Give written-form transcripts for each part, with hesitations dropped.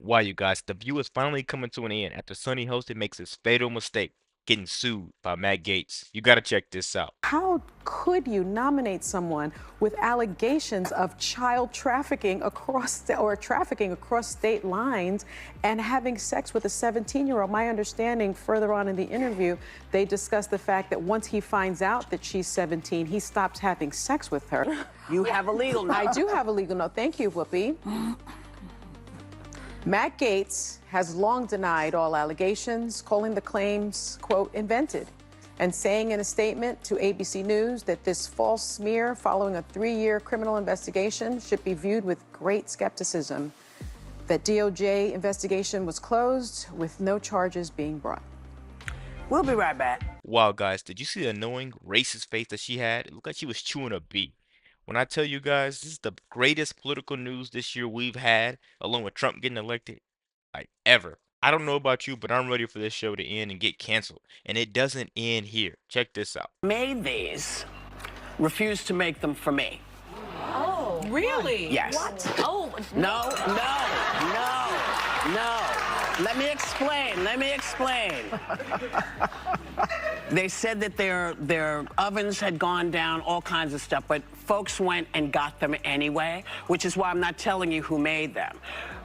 Why, you guys? The view is finally coming to an end after Sonny Hostin makes his fatal mistake, getting sued by Matt Gaetz. You gotta check this out. How could you nominate someone with allegations of child trafficking trafficking across state lines and having sex with a 17-year-old? My understanding, further on in the interview, they discussed the fact that once he finds out that she's 17, he stops having sex with her. You have a legal note. I do have a legal note. Thank you, Whoopi. Matt Gaetz has long denied all allegations, calling the claims, quote, invented, and saying in a statement to ABC News that this false smear following a 3-year criminal investigation should be viewed with great skepticism. That DOJ investigation was closed with no charges being brought. We'll be right back. Wow, guys, did you see the annoying racist face that she had? It looked like she was chewing a bee. When I tell you guys, this is the greatest political news this year we've had, along with Trump getting elected, like ever. I don't know about you, but I'm ready for this show to end and get canceled. And it doesn't end here. Check this out. Made these, refused to make them for me. Oh, Really? Yes. what? Oh, No. Let me explain. They said that their ovens had gone down, all kinds of stuff, but folks went and got them anyway, which is why I'm not telling you who made them.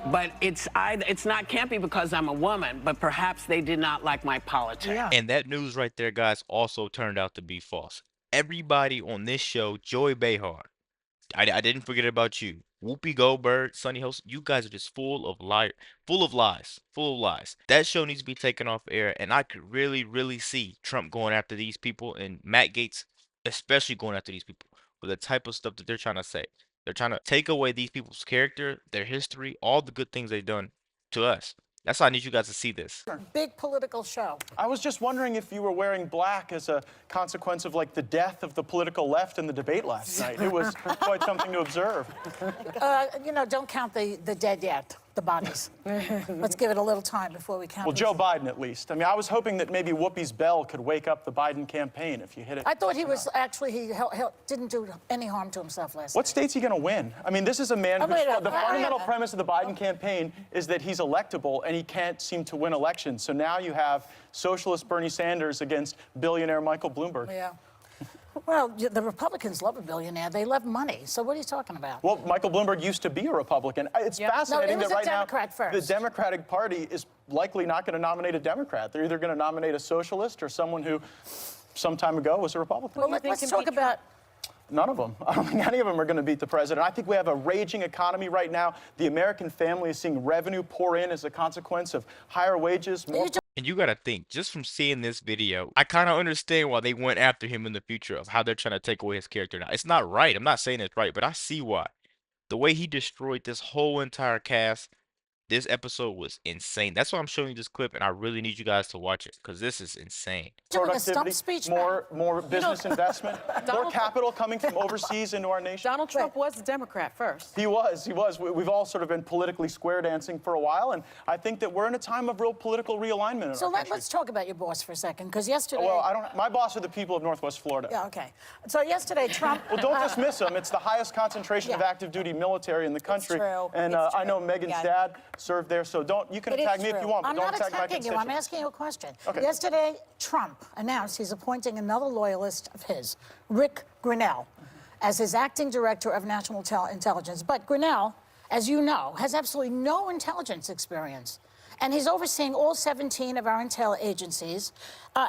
But can't be because I'm a woman, but perhaps they did not like my politics. Yeah. And that news right there, guys, also turned out to be false. Everybody on this show, Joy Behar, I didn't forget about you. Whoopi Goldberg, Sunny Host, you guys are just full of lies. That show needs to be taken off air, and I could really, really see Trump going after these people and Matt Gaetz especially going after these people for the type of stuff that they're trying to say. They're trying to take away these people's character, their history, all the good things they've done to us. That's why I need you guys to see this. big political show. I was just wondering if you were wearing black as a consequence of, like, the death of the political left in the debate last night. It was quite something to observe. Don't count the dead yet, the bodies. Let's give it a little time before we count. Well, Joe Biden, at least. I mean, I was hoping that maybe Whoopi's bell could wake up the Biden campaign if you hit it. I thought he was actually, he didn't do any harm to himself last What night. state's he going to win? I mean, this is a man Oh, who's, wait, the fundamental premise of the Biden campaign is that he's electable and he can't seem to win elections. So now you have socialist Bernie Sanders against billionaire Michael Bloomberg. Yeah. Well, the Republicans love a billionaire. They love money. So what are you talking about? Well, Michael Bloomberg used to be a Republican. It's fascinating No, he was that right a Democrat now first. the Democratic Party is likely not going to nominate a Democrat. They're either going to nominate a socialist or someone who some time ago was a Republican. Well, let's talk about... None of them. I don't think any of them are going to beat the president. I think we have a raging economy right now. The American family is seeing revenue pour in as a consequence of higher wages, more... And you gotta think, just from seeing this video, I kind of understand why they went after him in the future of how they're trying to take away his character now. It's not right. I'm not saying it's right, but I see why. The way he destroyed this whole entire cast, this episode was insane. That's why I'm showing you this clip, and I really need you guys to watch it, because this is insane. Doing a stump productivity, speech, more business investment, more Donald- capital coming from overseas into our nation. Donald Trump was a Democrat first. He was. We've all sort of been politically square dancing for a while, and I think that we're in a time of real political realignment in So our country. let's talk about your boss for a second, because yesterday... Well, my boss are the people of Northwest Florida. Yeah, okay. So yesterday, Trump... Well, don't dismiss them. It's the highest concentration of Yeah. active duty military in the country. true. And It's I know true. Megan's Yeah. dad served there, so you can It is attack me if true. you want, but I'm don't not attack my attacking you. I'm constituents. asking you a question. Okay. Yesterday, Trump announced he's appointing another loyalist of his, Rick Grinnell, as his acting director of national intelligence. But Grinnell, as you know, has absolutely no intelligence experience. And he's overseeing all 17 of our intel agencies.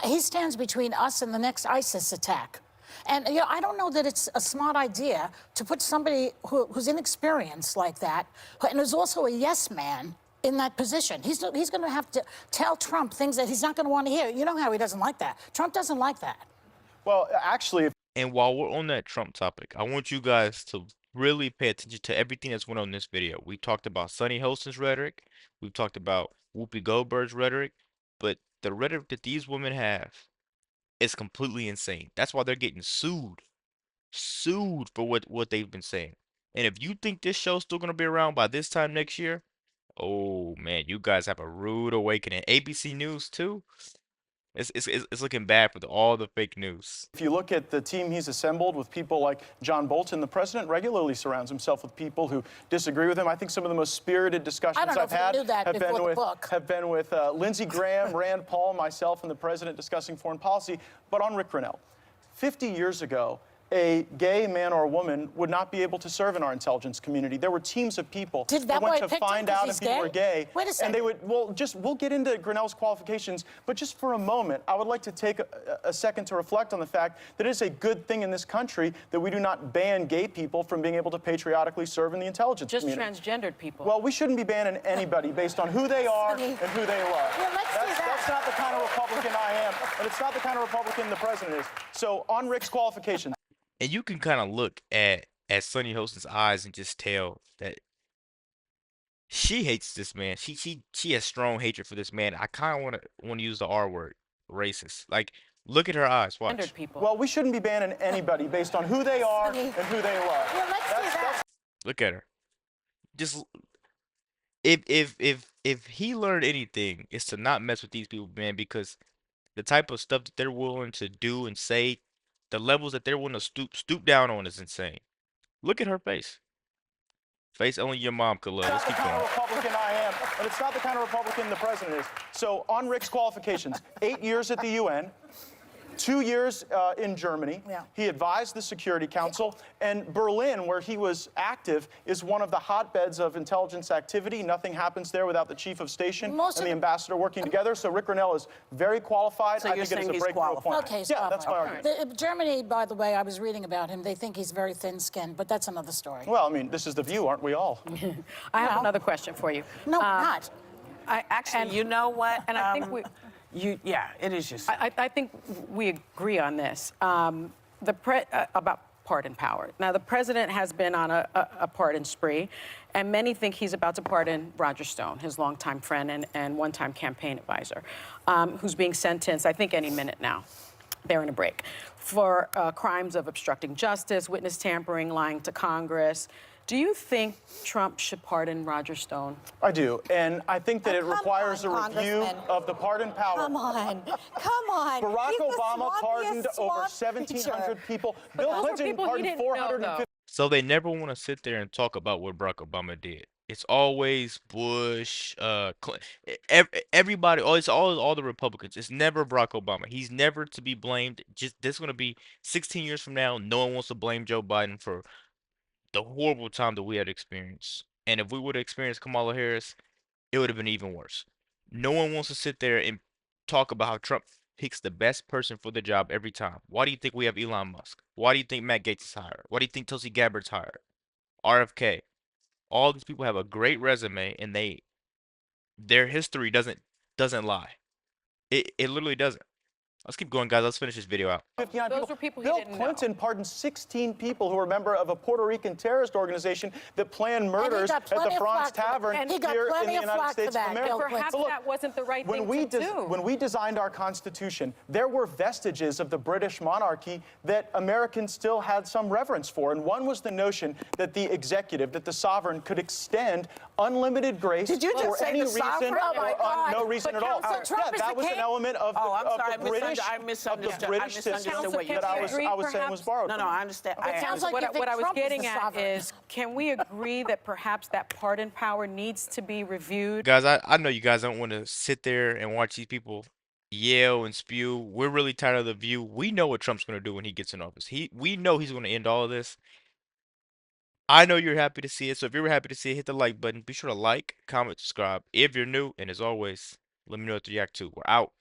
He stands between us and the next ISIS attack. And I don't know that it's a smart idea to put somebody who's inexperienced like that, and who's also a yes man, in that position. He's going to have to tell Trump things that he's not going to want to hear. You know how he doesn't like that. Trump doesn't like that. Well, actually, And while we're on that Trump topic, I want you guys to really pay attention to everything that's went on in this video. We talked about Sunny Hostin's rhetoric. We've talked about Whoopi Goldberg's rhetoric. But the rhetoric that these women have is completely insane. That's why they're getting sued. Sued for what they've been saying. And if you think this show's still going to be around by this time next year, oh man, you guys have a rude awakening. ABC News too. It's looking bad for all the fake news. If you look at the team he's assembled with people like John Bolton, the president regularly surrounds himself with people who disagree with him. I think some of the most spirited discussions I've had have been with Lindsey Graham, Rand Paul, myself, and the president discussing foreign policy. But on Rick Grinnell, 50 years ago, a gay man or a woman would not be able to serve in our intelligence community. There were teams of people that went to find out if people were gay. Wait a second. And they would, we'll get into Grinnell's qualifications, but just for a moment, I would like to take a second to reflect on the fact that it is a good thing in this country that we do not ban gay people from being able to patriotically serve in the intelligence community. Just transgendered people. Well, we shouldn't be banning anybody based on who they are and who they love. Well, That's not the kind of Republican I am, and it's not the kind of Republican the president is. So on Rick's qualifications. And you can kind of look at Sunny Hostin's eyes and just tell that she hates this man. She has strong hatred for this man. I kind of want to use the R word, racist. Like, look at her eyes. Watch. Well, we shouldn't be banning anybody based on who they are and who they love. Well, let's do that. Look at her. Just if he learned anything, it's to not mess with these people, man, because the type of stuff that they're willing to do and say, the levels that they're willing to stoop down on is insane. Look at her face. Face only your mom could love. Let's keep going. It's not the kind of Republican I am, and it's not the kind of Republican the president is. So on Rick's qualifications, 8 years at the UN, 2 years in Germany. Yeah. He advised the Security Council. And Berlin, where he was active, is one of the hotbeds of intelligence activity. Nothing happens there without the chief of station and the ambassador working together. So Rick Grinnell is very qualified. So I you're think it is saying a he's breakthrough qualified. appointment. Okay, Yeah, that's my argument. Germany, by the way, I was reading about him. They think he's very thin-skinned, but that's another story. Well, I mean, this is the view, aren't we all? I have another question for you. No, not. You know what? And I think yeah, it is just. I think we agree on this. About pardon power. Now, the president has been on a pardon spree, and many think he's about to pardon Roger Stone, his longtime friend and one-time campaign advisor, who's being sentenced, I think, any minute now. They're in a break for crimes of obstructing justice, witness tampering, lying to Congress. Do you think Trump should pardon Roger Stone? I do, and I think that it requires a review of the pardon power. Come on. Barack He's the Obama pardoned swampiest over swamp 1,700 people. But Bill those were Clinton people he pardoned didn't know, 450. So they never want to sit there and talk about what Barack Obama did. It's always Bush, everybody, all the Republicans. It's never Barack Obama. He's never to be blamed. Just this is going to be 16 years from now. No one wants to blame Joe Biden for the horrible time that we had experienced. And if we would have experienced Kamala Harris, it would have been even worse. No one wants to sit there and talk about how Trump picks the best person for the job every time. Why do you think we have Elon Musk? Why do you think Matt Gaetz is hired? Why do you think Tulsi Gabbard's hired? RFK. All these people have a great resume, and their history doesn't lie. It literally doesn't. Let's keep going, guys. Let's finish this video out. Those were people he Bill didn't know. Clinton pardoned 16 people who were a member of a Puerto Rican terrorist organization that planned murders at the Franz Tavern here in the United States of America. Perhaps But look, that wasn't the right thing to do. when we designed our Constitution, there were vestiges of the British monarchy that Americans still had some reverence for. And one was the notion that the executive, that the sovereign, could extend unlimited grace Did you just for say any the reason sovereign? Oh, my or God. no reason But at all. Counsel, Trump is that the was an king? element of Oh, I'm sorry, the British, I of the misunderstood. British system that I was saying was borrowed. No, I understand. It sounds like you think What I was Trump is the getting at sovereign. is, can we agree that perhaps that pardon power needs to be reviewed? Guys, I know you guys don't want to sit there and watch these people yell and spew. We're really tired of the view. We know what Trump's going to do when he gets in office. We know he's going to end all of this. I know you're happy to see it. So if you're happy to see it, hit the like button. Be sure to like, comment, subscribe if you're new. And as always, let me know what you react to. We're out.